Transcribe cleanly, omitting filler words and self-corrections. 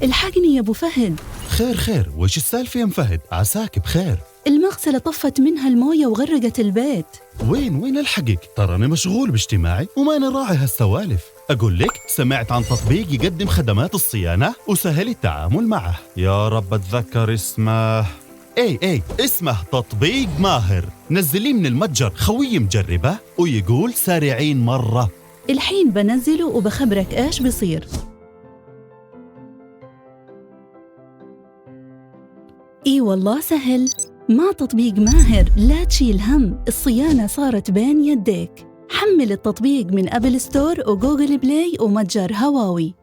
الحقني يا أبو فهد. خير خير، وش السالفة يا مفهد؟ عساك بخير. المغسلة طفت منها الموية وغرقت البيت. وين الحقك؟ ترى أنا مشغول باجتماعي وما أنا راعي هالسوالف. أقول لك سمعت عن تطبيق يقدم خدمات الصيانة وسهل التعامل معه. يا رب أتذكر اسمه. اي اسمه تطبيق ماهر. نزليه من المتجر، خوي مجربه ويقول سارعين مرة. الحين بنزله وبخبرك إيش بيصير. إي والله سهل، مع تطبيق ماهر لا تشيل هم، الصيانة صارت بين يديك. حمل التطبيق من أبل ستور وجوجل بلاي ومتجر هواوي.